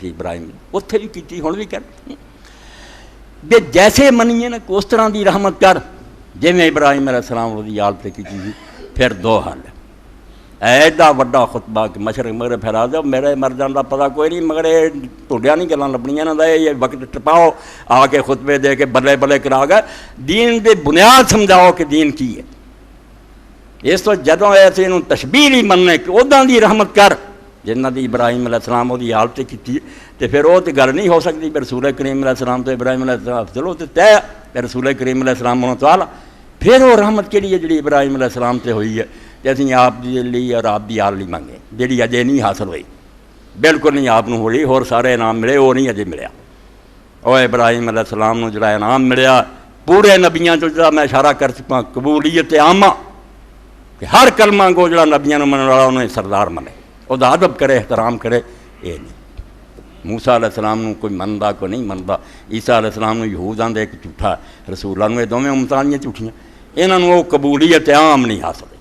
ابراہیم اتنے بھی کی ہوں بھی کر بے جیسے منیے نا اس طرح کی رحمت کر جی ابراہیم علیہ السلام وہ یاد پہ کی پھر دو حل ایڈا وڈا خطبہ کہ مشرق مغرب پھیلا دو میرے مر جان کا پتا کوئی نہیں مگر یہ ٹوڈیا نہیں گلیں لبنیاں نہ دے یہ وقت ٹپاؤ آ کے خطبے دے کے بلے بلے کرا گئے دین دے بنیاد سمجھاؤ کہ دین کی ہے اس تو جدوں ایسے انہوں تشبیہ نہیں مننے کہ ادا دی رحمت کر جنہ دی ابراہیم علیہ السلام وہ حالت کی تو پھر وہ تو گل نہیں ہو سکتی پھر رسول کریم علیہ السلام تو ابراہیم علیہ السلام چلو تو طے پھر رسول کریم علیہ السلام انہوں تو پھر وہ رحمت کہڑی ہے جی ابراہیم علیہ السلام سے ہوئی ہے کہ اِسی آپ کے لیے اور آپ کی آل نہیں منگے جی اجے نہیں حاصل ہوئی بالکل نہیں آپ ہوئی اور سارے انعام ملے وہ نہیں اجے ملیا وہ ابراہیم علیہ السلام جڑا انعام ملیا پورے نبیاں جو میں اشارہ کر چکا قبولیت عامہ کہ ہر کلمہ کو جڑا نبیاں من والا انہیں سردار منے وہ ادب کرے احترام کرے یہ نہیں موسیٰ علیہ السلام کوئی منتا کوئی نہیں منتا عیسیٰ علیہ السلام یہود آدھے ایک جھوٹا رسولوں یہ دونوں امتاں جھوٹیاں یہاں وہ قبولیت عام نہیں حاصل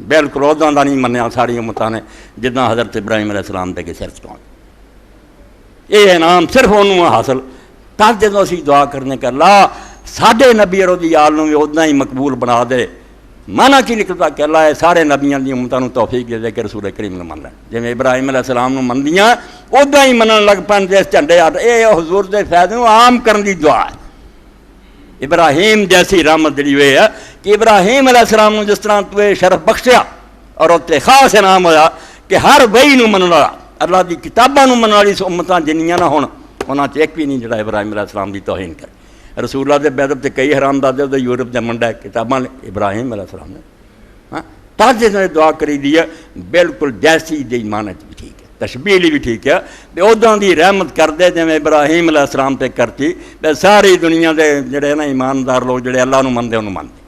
بالکل ادا کا نہیں منیا ساری امتاں نے جداں حضرت ابراہیم علیہ السلام دے کے سر چکا یہ انعام صرف انہوں حاصل تب جدوں اسی دعا کرنے کا اللہ ساڈے نبی رضی اللہ بھی ادا ہی مقبول بنا دے مانا کی نکلتا کہ اللہ ہے سارے نبیاں دی امتاں توفیق دے دے کہ رسول کریم نے من لیں جی ابراہیم علیہ السلام مندیاں ادا ہی منن لگ پن جس جھنڈے یہ حضور دے فائدے نو عام کرن دی دعا ہے ابراہیم جیسی رحمت جڑی ہوئی ہے کہ ابراہیم علیہ السلام نے جس طرح تو شرف بخشیا اور اتنے خاص انعام ہوا کہ ہر وہی نو من والا اللہ دی کتاباں نو من والی امتاں جنیاں نہ ہون انہاں چ ایک بھی نہیں جڑا ابراہیم علیہ السلام دی توہین کرے رسول اللہ دے بیدب تے کئی حرام دادے وہ یورپ دے منڈا کتاباں ابراہیم علیہ السلام نے ہاں تاج نے دعا کری دی ہے بالکل جیسی دی ایمانت بھی ٹھیک ہے تشبیہ بھی ٹھیک ہے بے اوداں دی رحمت کر دے جویں ابراہیم علیہ السلام پہ کرتی بے ساری دنیا دے جڑے نا ایماندار لوگ جڑے اللہ نو مندے انہوں مندے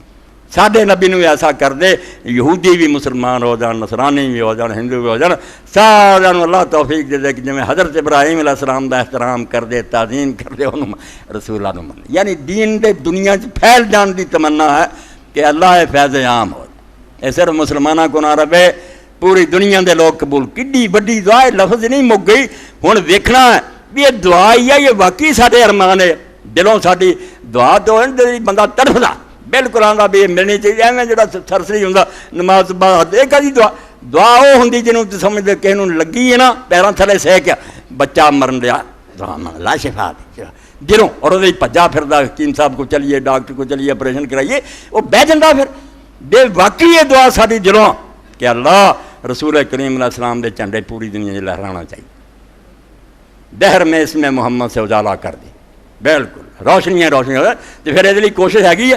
ساڈے نبی نو ایسا کر دے یہودی بھی مسلمان ہو جان نصرانی بھی ہو جان ہندو بھی ہو جان سارا اللہ توفیق دے دے کہ جویں حضرت ابراہیم علیہ السلام دا احترام کر دے تعظیم کر دے انہوں رسول اللہ نو من یعنی دین دے دنیا چ پھیل جان دی تمنا ہے کہ اللہ فیض عام ہو اے صرف مسلمانوں کو نہ رہے پوری دنیا دے لوگ قبول کڈی بڑی دعا لفظ نہیں مک گئی ہن ویکھنا ہے بھی یہ دعا ہی ہے یہ واقعی سارے ارمان ہے دلوں ساری دعا تو بندہ تڑفدا بالکل آتا بھی ملنی چاہیے ایویں جڑا سرسری ہوں نماز بعد یہ کدی دعا وہ ہوں جنہوں سمجھتے کسی نے لگی ہے نا پیروں تھلے سہ کے بچہ مرن دیا دعا لا شفا دلوں اور وہ بھجا پھردا حکیم صاحب کو چلیے ڈاکٹر کو چلیے آپریشن کرائیے وہ بہ جاتا پھر بے واقعی یہ دعا ساری دلوں کہ اللہ رسول کریم علیہ السلام دے جھنڈے پوری دنیا لہرانا چاہیے دہر میں اس میں محمد سے اجالا کر دے بالکل روشنیاں روشنیاں تو پھر یہ کوشش ہے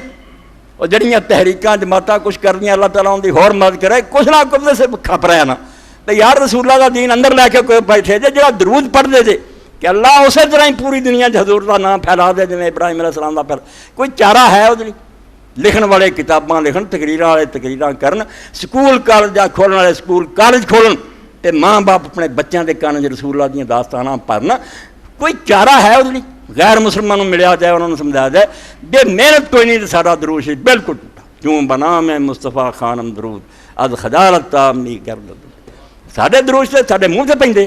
اور جڑیاں تحریکاں جماعتاں کچھ کر دیا اللہ تعالیٰ ان کی ہور مدد کرے کچھ نہ کچھ سے کھپ رہا نا تو یار رسول اللہ کا دین اندر لے کے کوئی بیٹھے جے جڑا درود پڑھ دے جے کہ اللہ اسی طرح ہی پوری دنیا حضور کا نام پھیلا دے جی ابراہیم علیہ السلام کا پھیلا کوئی چارہ ہے وہ لکھن والے کتاباں لکھن تقریراں والے تقریراں کرن سکول کالج کھولن والے سکول کالج کھولن تے ماں باپ اپنے بچوں کے کان رسول اللہ دیاں داستاناں پڑھن کوئی چارہ ہے وہ غیر مسلمانوں ملیا جائے انہوں نے سمجھایا جائے بے محنت کوئی نہیں سارا دروش بالکل ٹوٹا کیوں بنا میں مصطفیٰ خانم درود از خجالت تامی کر سارے دروش سے سارے منہ سے پہنتے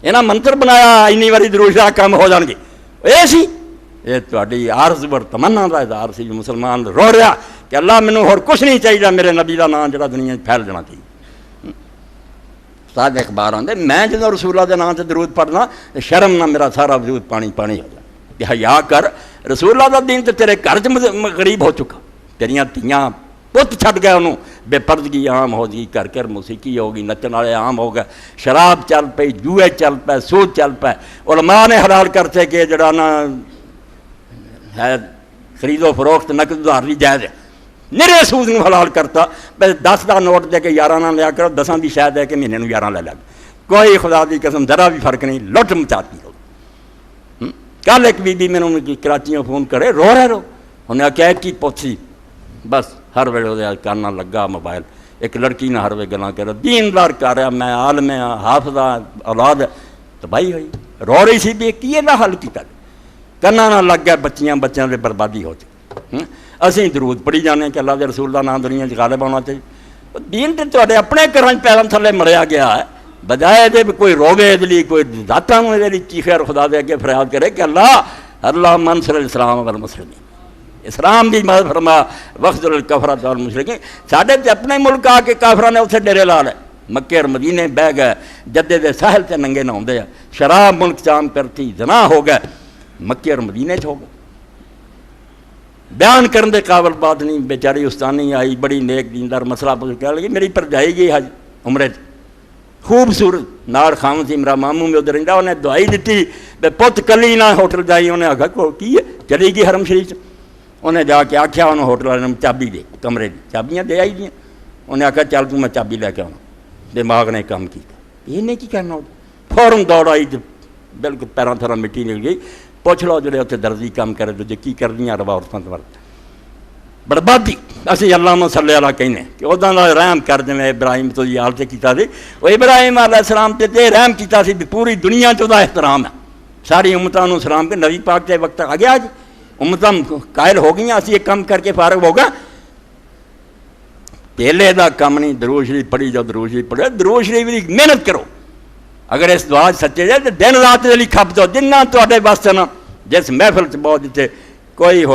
یہاں منتر بنایا اینی واری دروش کا کام ہو جان گے یہ سی یہ تاری عارض بر تمنا کا اظہار سی جو مسلمان رو رہا کہ اللہ مینوں ہور کچھ نہیں چاہیے میرے نبی کا نام جڑا دنیا پھیل جانا چاہیے سارے اخبار آتے میں جدوں رسول اللہ کے نام سے درود پڑھنا شرم نہ میرا سارا وجود پانی پانی ہو جائے کہ حیا کر رسول اللہ کا دین تو تیرے گھر چ غریب ہو چکا تیریاں تیاں پت چھڈ گئے انہوں بے پردگی عام ہو گئی کر کر موسیقی ہو گئی نچن والے عام ہو گئے شراب چل پئی جوئے چل پے سود چل پے علماء نے حلال کرتے کہ جڑا نا ہے خرید و فروخت نقد ادھار بھی جائز ہے نرے سود نو حلال کرتا بس 10 کا نوٹ دے کے 11 نہ لیا کرو 10 کی شاید ہے کہ مہینے نو 11 لے لیا کوئی خدا دی قسم ذرا بھی فرق نہیں لٹ مچاتی ہو کل ایک بی میں نے کراچی میں فون کرے رو رہے رو انہیں آخیا کی پوچھی بس ہر ویلے وہ کرنا لگا موبائل ایک لڑکی نہ ہر وے گلاں کر دیندار کر رہا میں عالم ہاں حافظ اولاد تباہی ہوئی رو رہی سی بھی کی نہ حل کیا کنا نہ لگ گیا بچیاں سے بربادی ہو چکی اسی درود پڑھی جانے کہ اللہ کے رسول کا نام دنیا غالب ہونا چاہیے دین تو اپنے گھر پیروں تھلے مریا گیا ہے بجائے دے کوئی روے دے لیے کوئی ذاتاں دے لیے چیخے اور خدا دے کے فریاد کرے کہ اللہ منصر الاسلام والمسلمین، اسلام دی مدد فرما وخذل الکفرۃ والمشرکین۔ ساڈے تے اپنے ملک آ کے کافراں نے اتنے ڈیرے لا لے، مکے اور مدینے بہ گئے، جدے دے ساحل تے ننگے نہ ہوندے ہیں، شراب ملک چام کرتی، زنا ہو گئے، مکے اور مدینے چ ہو گئے۔ بیان کرنے دے قابل بات نہیں، بیچاری استانی آئی بڑی نیک دیندار، مسئلہ پوچھ کہہ لگی میری پرجائی گئی حج عمرے خوبصورت نار خام سی، میرا ماموں میں ادھر رہندا، انہیں دعائی دیتی بے پت کلی نہ ہوٹل جائی، انہیں آکھا کو کی ہے، چلی گئی حرم شریف، انہیں جا کے آکھیا انہوں ہوٹل والے نے چابی دے، کمرے دی چابیاں دے آئی دیں، انہیں آکھا چل تو میں چابی لے کے آنا، دماغ نے کام کیا، یہ نہیں کی کرنا ہوتا، فوراً دوڑ آئی تو بالکل پیروں تھرا مٹی نکل گئی۔ پوچھ لو جڑے اتنے درزی کام کرے تو کی کردیاں روا عورتوں تو بربادی۔ اسی اللہم صلی اللہ کہنے کہ ادا رحم کر جائیں ابراہیم تو یہ حال سے کیتا سی، وہ ابراہیم علیہ السلام تے رحم کیتا سی، پوری دنیا چ احترام ہے، ساری امتاں نوں سلام کے نبی پاک تے وقت آ گیا جی، امتاں قائل ہو گئی، اسی ایک کام کر کے فارغ ہو گا۔ پہلے دا کم نہیں، درود شریف پڑھی جاؤ، درود شریف پڑھو، درود شریف دی محنت کرو، اگر اس دعا سچے جائے تو دن رات دے لئی کھپ جاؤ، جنہ تواڈے واسطے نا جس محفل چ بہت جتے کوئی ہو